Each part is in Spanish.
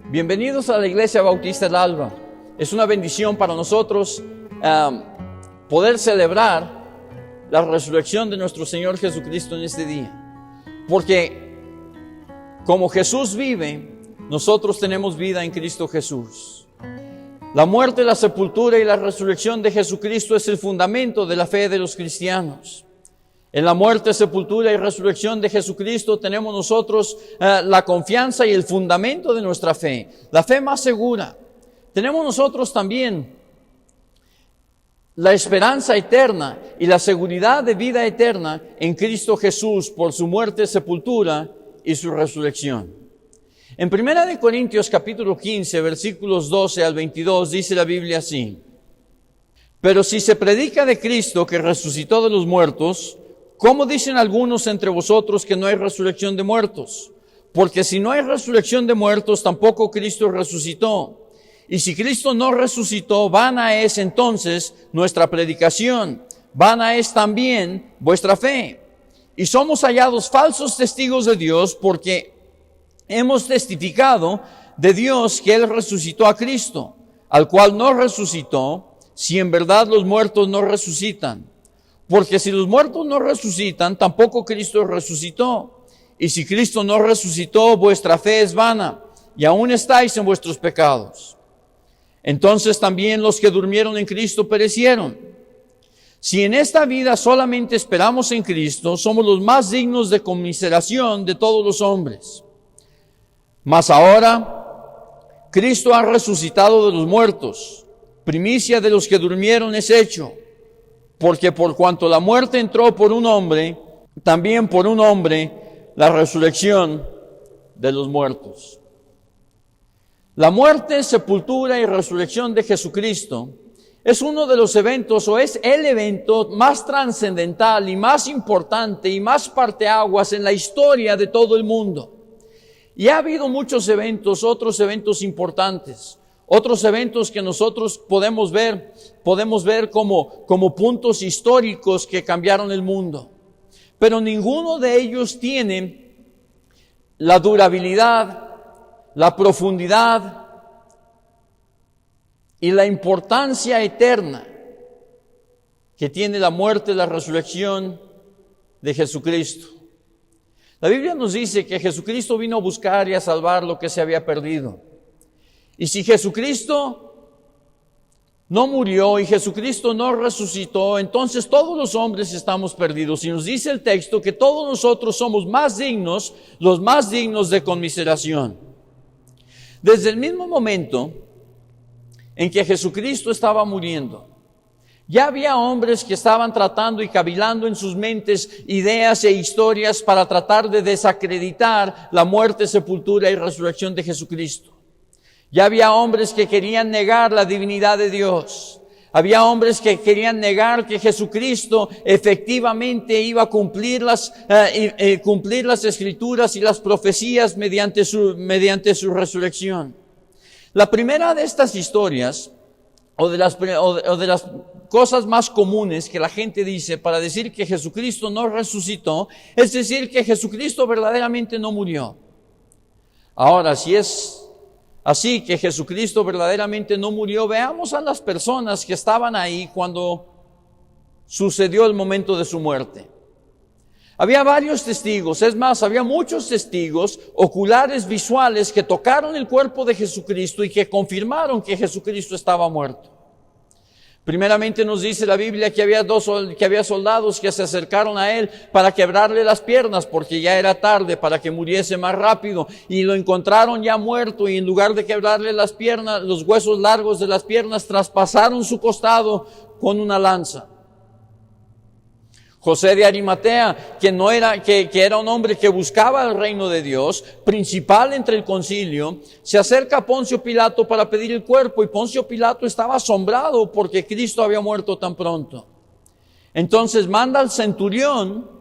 Bienvenidos a la Iglesia Bautista del Alba. Es una bendición para nosotros poder celebrar la resurrección de nuestro Señor Jesucristo en este día. Porque como Jesús vive, nosotros tenemos vida en Cristo Jesús. La muerte, la sepultura y la resurrección de Jesucristo es el fundamento de la fe de los cristianos. En la muerte, sepultura y resurrección de Jesucristo tenemos nosotros la confianza y el fundamento de nuestra fe, la fe más segura. Tenemos nosotros también la esperanza eterna y la seguridad de vida eterna en Cristo Jesús por su muerte, sepultura y su resurrección. En 1 Corintios capítulo 15, versículos 12 al 22, dice la Biblia así: Pero si se predica de Cristo que resucitó de los muertos, ¿cómo dicen algunos entre vosotros que no hay resurrección de muertos? Porque si no hay resurrección de muertos, tampoco Cristo resucitó. Y si Cristo no resucitó, vana es entonces nuestra predicación, vana es también vuestra fe. Y somos hallados falsos testigos de Dios, porque hemos testificado de Dios que Él resucitó a Cristo, al cual no resucitó, si en verdad los muertos no resucitan. Porque si los muertos no resucitan, tampoco Cristo resucitó. Y si Cristo no resucitó, vuestra fe es vana, y aún estáis en vuestros pecados. Entonces también los que durmieron en Cristo perecieron. Si en esta vida solamente esperamos en Cristo, somos los más dignos de conmiseración de todos los hombres. Mas ahora, Cristo ha resucitado de los muertos, primicia de los que durmieron es hecho. Porque por cuanto la muerte entró por un hombre, también por un hombre la resurrección de los muertos. La muerte, sepultura y resurrección de Jesucristo es uno de los eventos, o es el evento más trascendental y más importante y más parteaguas en la historia de todo el mundo. Y ha habido muchos eventos, otros eventos importantes. Otros eventos que nosotros podemos ver como puntos históricos que cambiaron el mundo. Pero ninguno de ellos tiene la durabilidad, la profundidad y la importancia eterna que tiene la muerte y la resurrección de Jesucristo. La Biblia nos dice que Jesucristo vino a buscar y a salvar lo que se había perdido. Y si Jesucristo no murió y Jesucristo no resucitó, entonces todos los hombres estamos perdidos. Y nos dice el texto que todos nosotros somos más dignos, los más dignos de conmiseración. Desde el mismo momento en que Jesucristo estaba muriendo, ya había hombres que estaban tratando y cavilando en sus mentes ideas e historias para tratar de desacreditar la muerte, sepultura y resurrección de Jesucristo. Ya había hombres que querían negar la divinidad de Dios. Había hombres que querían negar que Jesucristo efectivamente iba a cumplir las escrituras y las profecías mediante su resurrección. La primera de estas historias, o de las cosas más comunes que la gente dice para decir que Jesucristo no resucitó, es decir que Jesucristo verdaderamente no murió. Ahora, si es así que Jesucristo verdaderamente no murió, veamos a las personas que estaban ahí cuando sucedió el momento de su muerte. Había varios testigos, es más, había muchos testigos oculares, visuales, que tocaron el cuerpo de Jesucristo y que confirmaron que Jesucristo estaba muerto. Primeramente nos dice la Biblia que había soldados que se acercaron a él para quebrarle las piernas porque ya era tarde, para que muriese más rápido, y lo encontraron ya muerto, y en lugar de quebrarle las piernas, los huesos largos de las piernas, traspasaron su costado con una lanza. José de Arimatea, que era un hombre que buscaba el reino de Dios, principal entre el concilio, se acerca a Poncio Pilato para pedir el cuerpo, y Poncio Pilato estaba asombrado porque Cristo había muerto tan pronto. Entonces manda al centurión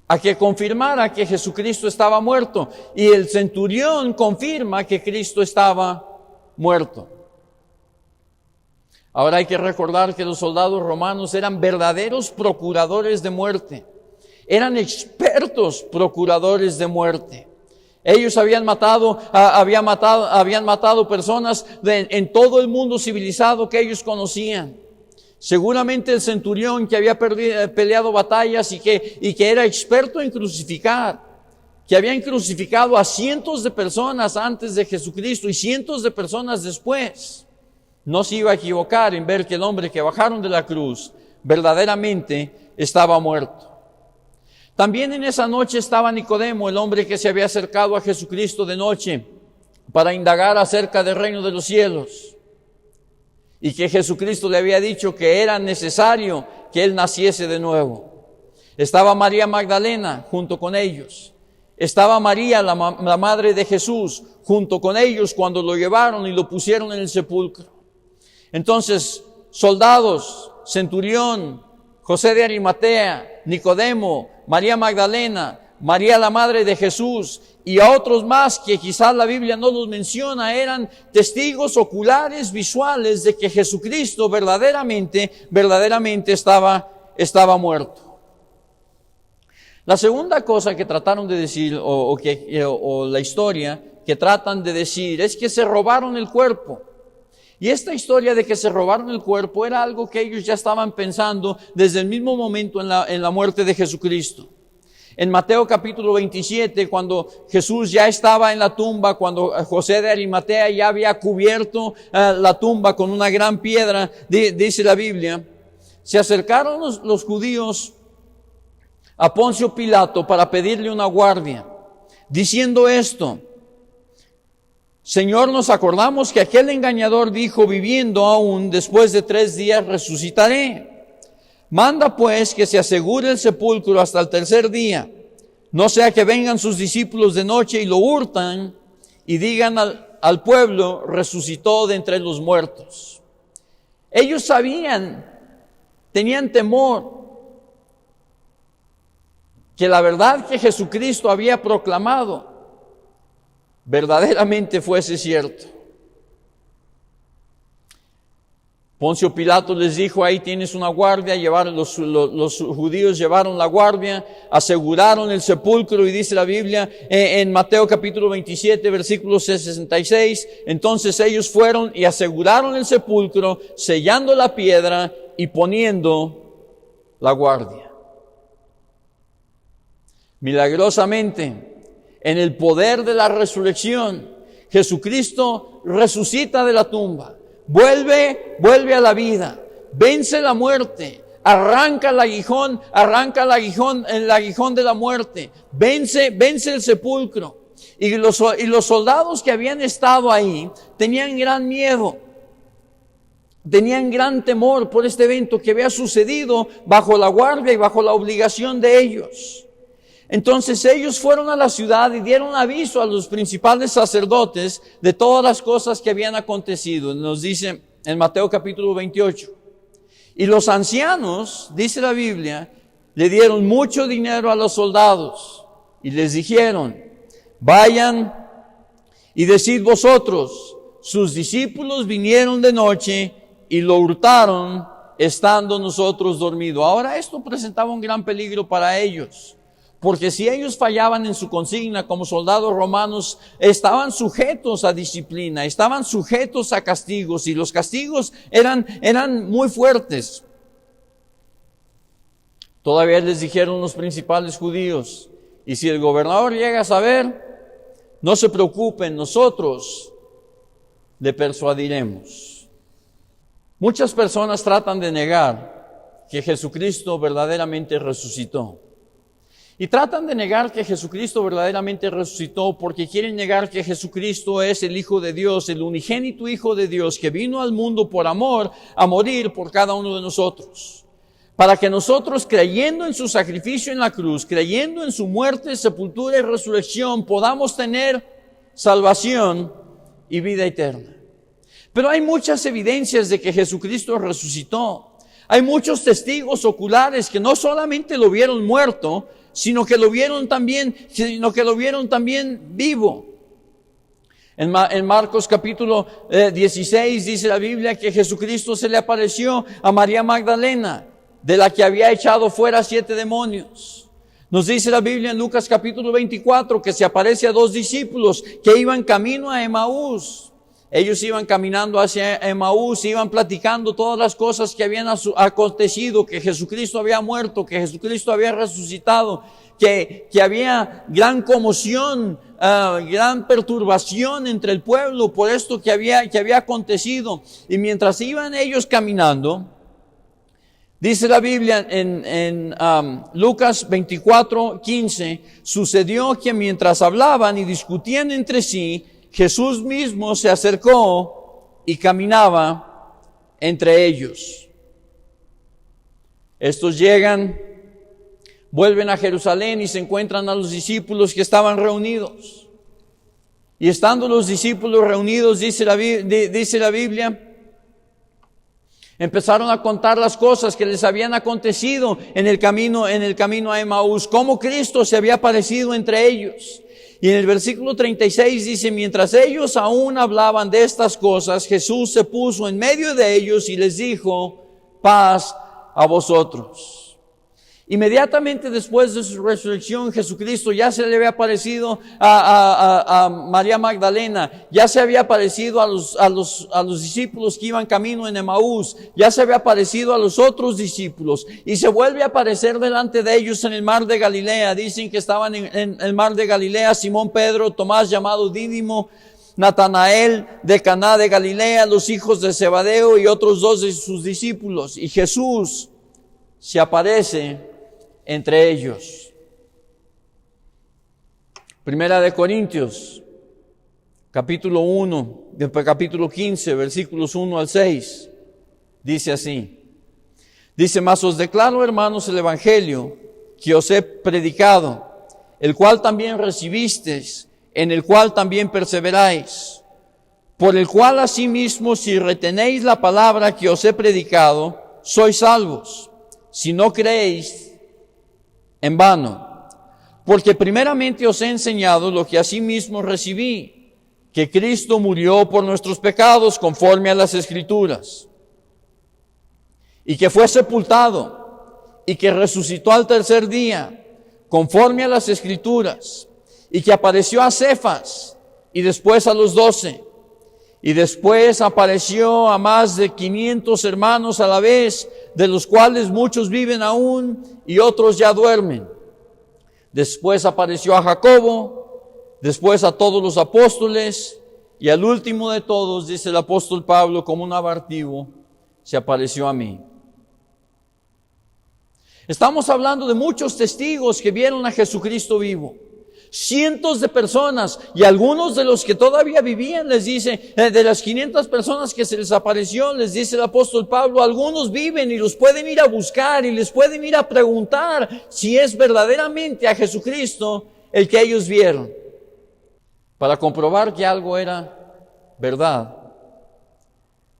a que confirmara que Jesucristo estaba muerto, y el centurión confirma que Cristo estaba muerto. Ahora hay que recordar que los soldados romanos eran verdaderos procuradores de muerte. Eran expertos procuradores de muerte. Ellos habían matado personas en todo el mundo civilizado que ellos conocían. Seguramente el centurión que había peleado batallas y que era experto en crucificar, que habían crucificado a cientos de personas antes de Jesucristo y cientos de personas después, no se iba a equivocar en ver que el hombre que bajaron de la cruz verdaderamente estaba muerto. También en esa noche estaba Nicodemo, el hombre que se había acercado a Jesucristo de noche para indagar acerca del reino de los cielos, y que Jesucristo le había dicho que era necesario que él naciese de nuevo. Estaba María Magdalena junto con ellos. Estaba María, la madre de Jesús, junto con ellos cuando lo llevaron y lo pusieron en el sepulcro. Entonces, soldados, centurión, José de Arimatea, Nicodemo, María Magdalena, María la madre de Jesús y a otros más que quizás la Biblia no los menciona, eran testigos oculares, visuales de que Jesucristo verdaderamente estaba muerto. La segunda cosa que trataron de decir, o la historia que tratan de decir, es que se robaron el cuerpo. Y esta historia de que se robaron el cuerpo era algo que ellos ya estaban pensando desde el mismo momento en la muerte de Jesucristo. En Mateo capítulo 27, cuando Jesús ya estaba en la tumba, cuando José de Arimatea ya había cubierto la tumba con una gran piedra, dice la Biblia, se acercaron los judíos a Poncio Pilato para pedirle una guardia, diciendo esto: Señor, nos acordamos que aquel engañador dijo, viviendo aún, después de 3 días resucitaré. Manda pues que se asegure el sepulcro hasta el 3er día, no sea que vengan sus discípulos de noche y lo hurtan y digan al pueblo, resucitó de entre los muertos. Ellos sabían, tenían temor que la verdad que Jesucristo había proclamado verdaderamente fuese cierto. Poncio Pilato les dijo, ahí tienes una guardia. Los judíos llevaron la guardia, aseguraron el sepulcro, y dice la Biblia en Mateo capítulo 27, versículo 66, entonces ellos fueron y aseguraron el sepulcro, sellando la piedra y poniendo la guardia. Milagrosamente, en el poder de la resurrección, Jesucristo resucita de la tumba. Vuelve a la vida, vence la muerte, arranca el aguijón de la muerte, vence el sepulcro. Y los soldados que habían estado ahí tenían gran miedo, tenían gran temor por este evento que había sucedido bajo la guardia y bajo la obligación de ellos. Entonces ellos fueron a la ciudad y dieron aviso a los principales sacerdotes de todas las cosas que habían acontecido. Nos dice en Mateo capítulo 28. Y los ancianos, dice la Biblia, le dieron mucho dinero a los soldados y les dijeron, vayan y decid vosotros, sus discípulos vinieron de noche y lo hurtaron estando nosotros dormidos. Ahora esto presentaba un gran peligro para ellos. Porque si ellos fallaban en su consigna como soldados romanos, estaban sujetos a disciplina, estaban sujetos a castigos, y los castigos eran muy fuertes. Todavía les dijeron los principales judíos, y si el gobernador llega a saber, no se preocupen, nosotros le persuadiremos. Muchas personas tratan de negar que Jesucristo verdaderamente resucitó. Y tratan de negar que Jesucristo verdaderamente resucitó porque quieren negar que Jesucristo es el Hijo de Dios, el unigénito Hijo de Dios que vino al mundo por amor a morir por cada uno de nosotros. Para que nosotros, creyendo en su sacrificio en la cruz, creyendo en su muerte, sepultura y resurrección, podamos tener salvación y vida eterna. Pero hay muchas evidencias de que Jesucristo resucitó. Hay muchos testigos oculares que no solamente lo vieron muerto, sino que lo vieron también vivo. En Marcos capítulo 16 dice la Biblia que Jesucristo se le apareció a María Magdalena, de la que había echado fuera 7 demonios. Nos dice la Biblia en Lucas capítulo 24 que se aparece a dos discípulos que iban camino a Emaús. Ellos iban caminando hacia Emaús, iban platicando todas las cosas que habían acontecido, que Jesucristo había muerto, que Jesucristo había resucitado, que había gran conmoción, gran perturbación entre el pueblo por esto que había acontecido. Y mientras iban ellos caminando, dice la Biblia en Lucas 24:15, sucedió que mientras hablaban y discutían entre sí, Jesús mismo se acercó y caminaba entre ellos. Estos llegan, vuelven a Jerusalén y se encuentran a los discípulos que estaban reunidos. Y estando los discípulos reunidos, dice la Biblia, empezaron a contar las cosas que les habían acontecido en el camino a Emaús, cómo Cristo se había aparecido entre ellos. Y en el versículo 36 dice, mientras ellos aún hablaban de estas cosas, Jesús se puso en medio de ellos y les dijo, paz a vosotros. Inmediatamente después de su resurrección, Jesucristo ya se le había aparecido a María Magdalena, ya se había aparecido a los discípulos que iban camino en Emaús, ya se había aparecido a los otros discípulos y se vuelve a aparecer delante de ellos en el mar de Galilea. Dicen que estaban en el mar de Galilea Simón Pedro, Tomás llamado Dídimo, Natanael de Caná de Galilea, los hijos de Zebedeo y otros dos de sus discípulos. Y Jesús se aparece entre ellos. Primera de Corintios, capítulo 15, versículos 1 al 6, dice así. Dice, mas os declaro, hermanos, el evangelio que os he predicado, el cual también recibisteis, en el cual también perseveráis, por el cual asimismo, si retenéis la palabra que os he predicado, sois salvos, si no creéis en vano. Porque primeramente os he enseñado lo que asimismo recibí, que Cristo murió por nuestros pecados conforme a las Escrituras, y que fue sepultado, y que resucitó al tercer día, conforme a las Escrituras, y que apareció a Cefas, y después a los 12, y después apareció a más de 500 hermanos a la vez, de los cuales muchos viven aún y otros ya duermen. Después apareció a Jacobo, después a todos los apóstoles, y al último de todos, dice el apóstol Pablo, como un abortivo, se apareció a mí. Estamos hablando de muchos testigos que vieron a Jesucristo vivo. Cientos de personas, y algunos de los que todavía vivían, les dice, de las 500 personas que se les apareció, les dice el apóstol Pablo, algunos viven y los pueden ir a buscar y les pueden ir a preguntar si es verdaderamente a Jesucristo el que ellos vieron. Para comprobar que algo era verdad,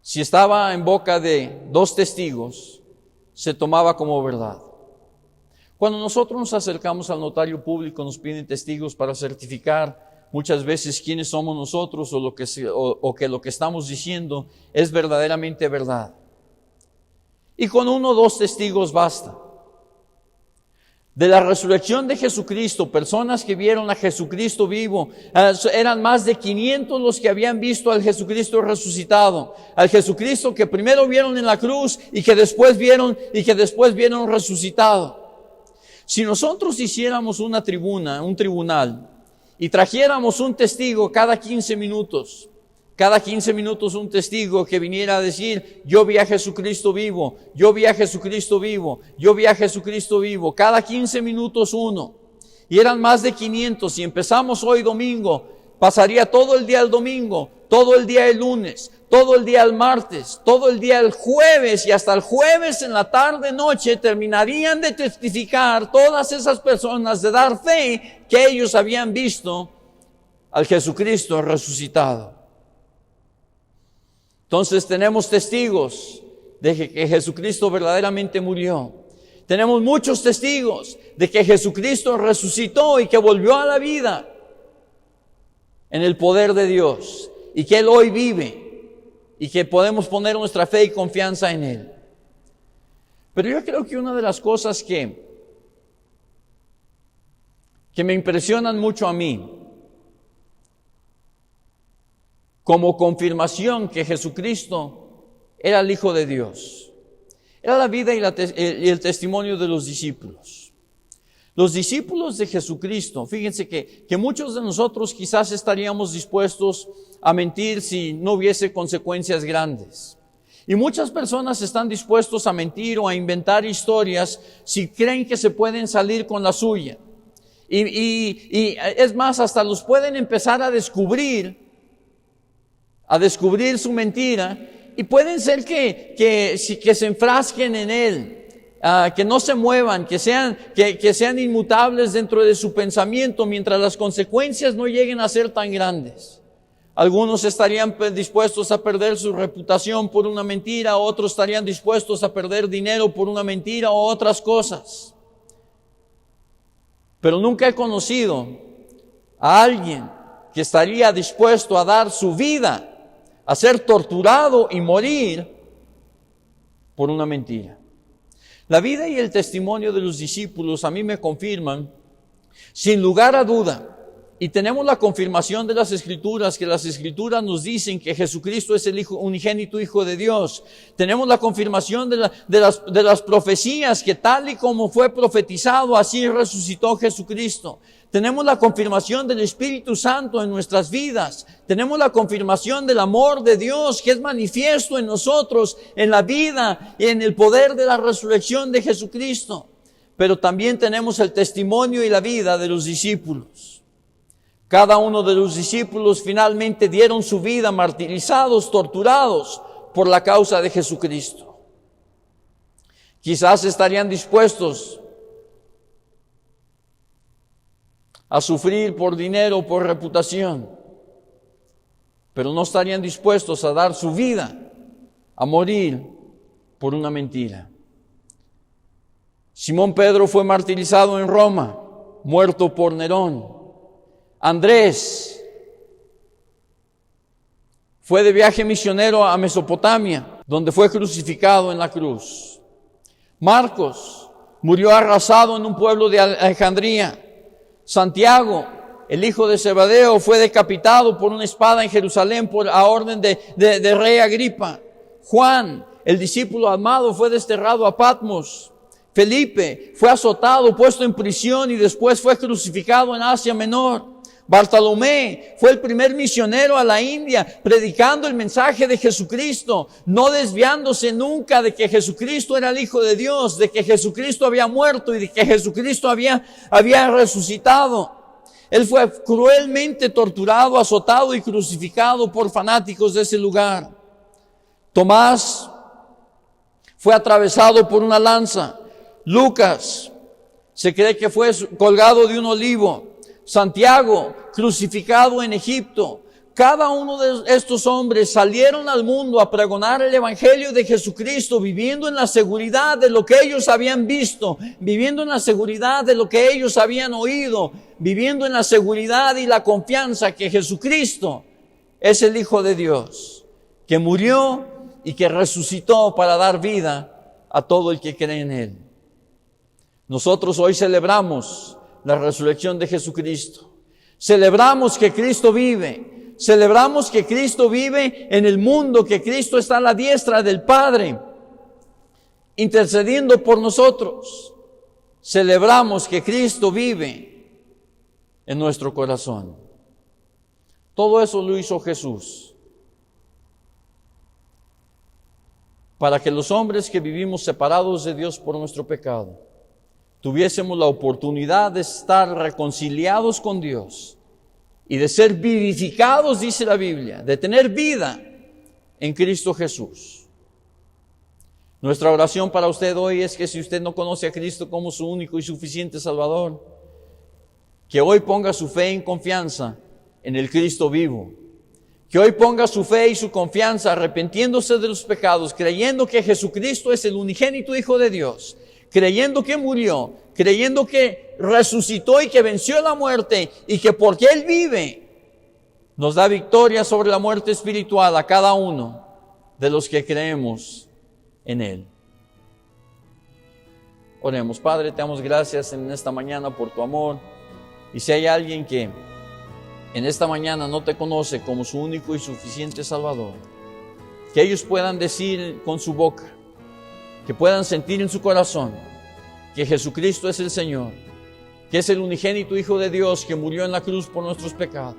si estaba en boca de 2 testigos, se tomaba como verdad. Cuando nosotros nos acercamos al notario público, nos piden testigos para certificar muchas veces quiénes somos nosotros o que lo que estamos diciendo es verdaderamente verdad. Y con 1 o 2 testigos basta. De la resurrección de Jesucristo, personas que vieron a Jesucristo vivo, eran más de 500 los que habían visto al Jesucristo resucitado, al Jesucristo que primero vieron en la cruz y que después vieron resucitado. Si nosotros hiciéramos un tribunal, y trajéramos un testigo cada 15 minutos un testigo que viniera a decir, yo vi a Jesucristo vivo, yo vi a Jesucristo vivo, yo vi a Jesucristo vivo, cada 15 minutos uno, y eran más de 500, si empezamos hoy domingo, pasaría todo el día el domingo, todo el día el lunes, todo el día el martes, todo el día el jueves, y hasta el jueves en la tarde noche terminarían de testificar todas esas personas, de dar fe que ellos habían visto al Jesucristo resucitado. Entonces tenemos testigos de que Jesucristo verdaderamente murió. Tenemos muchos testigos de que Jesucristo resucitó y que volvió a la vida en el poder de Dios, y que Él hoy vive y que podemos poner nuestra fe y confianza en Él. Pero yo creo que una de las cosas que que me impresionan mucho a mí, como confirmación que Jesucristo era el Hijo de Dios. Era la vida y el testimonio de los discípulos. Los discípulos de Jesucristo, fíjense que muchos de nosotros quizás estaríamos dispuestos a mentir si no hubiese consecuencias grandes. Y muchas personas están dispuestos a mentir o a inventar historias si creen que se pueden salir con la suya. Y es más, hasta los pueden empezar a descubrir su mentira, y pueden ser que se enfrasquen en él, que no se muevan, que sean inmutables dentro de su pensamiento mientras las consecuencias no lleguen a ser tan grandes. Algunos estarían dispuestos a perder su reputación por una mentira, otros estarían dispuestos a perder dinero por una mentira o otras cosas. Pero nunca he conocido a alguien que estaría dispuesto a dar su vida, a ser torturado y morir por una mentira. La vida y el testimonio de los discípulos a mí me confirman, sin lugar a duda, y tenemos la confirmación de las Escrituras, que las Escrituras nos dicen que Jesucristo es el unigénito Hijo de Dios. Tenemos la confirmación de las profecías, que tal y como fue profetizado, así resucitó Jesucristo. Tenemos la confirmación del Espíritu Santo en nuestras vidas. Tenemos la confirmación del amor de Dios que es manifiesto en nosotros, en la vida y en el poder de la resurrección de Jesucristo. Pero también tenemos el testimonio y la vida de los discípulos. Cada uno de los discípulos finalmente dieron su vida martirizados, torturados por la causa de Jesucristo. Quizás estarían dispuestos a sufrir por dinero, por reputación, pero no estarían dispuestos a dar su vida, a morir por una mentira. Simón Pedro fue martirizado en Roma, muerto por Nerón. Andrés fue de viaje misionero a Mesopotamia, donde fue crucificado en la cruz. Marcos murió arrasado en un pueblo de Alejandría. Santiago, el hijo de Zebedeo, fue decapitado por una espada en Jerusalén a orden de rey Agripa. Juan, el discípulo amado, fue desterrado a Patmos. Felipe fue azotado, puesto en prisión y después fue crucificado en Asia Menor. Bartolomé fue el primer misionero a la India, predicando el mensaje de Jesucristo, no desviándose nunca de que Jesucristo era el Hijo de Dios, de que Jesucristo había muerto y de que Jesucristo había resucitado. Él fue cruelmente torturado, azotado y crucificado por fanáticos de ese lugar. Tomás fue atravesado por una lanza. Lucas se cree que fue colgado de un olivo. Santiago, crucificado en Egipto. Cada uno de estos hombres salieron al mundo a pregonar el Evangelio de Jesucristo, viviendo en la seguridad de lo que ellos habían visto, viviendo en la seguridad de lo que ellos habían oído, viviendo en la seguridad y la confianza que Jesucristo es el Hijo de Dios, que murió y que resucitó para dar vida a todo el que cree en Él. Nosotros hoy celebramos la resurrección de Jesucristo. Celebramos que Cristo vive. Celebramos que Cristo vive en el mundo, que Cristo está a la diestra del Padre, intercediendo por nosotros. Celebramos que Cristo vive en nuestro corazón. Todo eso lo hizo Jesús, para que los hombres que vivimos separados de Dios por nuestro pecado tuviésemos la oportunidad de estar reconciliados con Dios y de ser vivificados, dice la Biblia, de tener vida en Cristo Jesús. Nuestra oración para usted hoy es que si usted no conoce a Cristo como su único y suficiente Salvador, que hoy ponga su fe y confianza en el Cristo vivo. Que hoy ponga su fe y su confianza arrepintiéndose de los pecados, creyendo que Jesucristo es el unigénito Hijo de Dios, creyendo que murió, creyendo que resucitó y que venció la muerte y que porque Él vive, nos da victoria sobre la muerte espiritual a cada uno de los que creemos en Él. Oremos. Padre, te damos gracias en esta mañana por tu amor. Y si hay alguien que en esta mañana no te conoce como su único y suficiente Salvador, que ellos puedan decir con su boca, que puedan sentir en su corazón que Jesucristo es el Señor, que es el unigénito Hijo de Dios que murió en la cruz por nuestros pecados,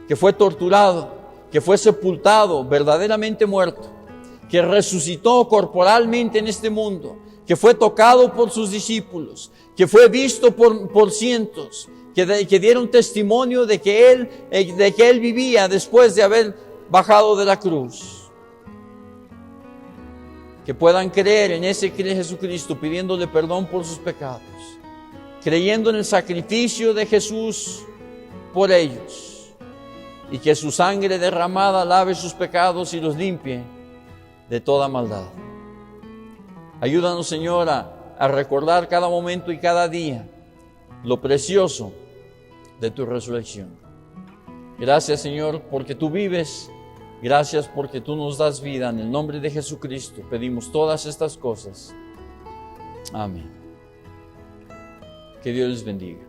que fue torturado, que fue sepultado, verdaderamente muerto, que resucitó corporalmente en este mundo, que fue tocado por sus discípulos, que fue visto por cientos, que dieron testimonio de que él vivía después de haber bajado de la cruz. Que puedan creer en ese Jesucristo, pidiéndole perdón por sus pecados, creyendo en el sacrificio de Jesús por ellos, y que su sangre derramada lave sus pecados y los limpie de toda maldad. Ayúdanos, Señor, a recordar cada momento y cada día lo precioso de tu resurrección. Gracias, Señor, porque tú vives. Gracias porque tú nos das vida. En el nombre de Jesucristo pedimos todas estas cosas. Amén. Que Dios les bendiga.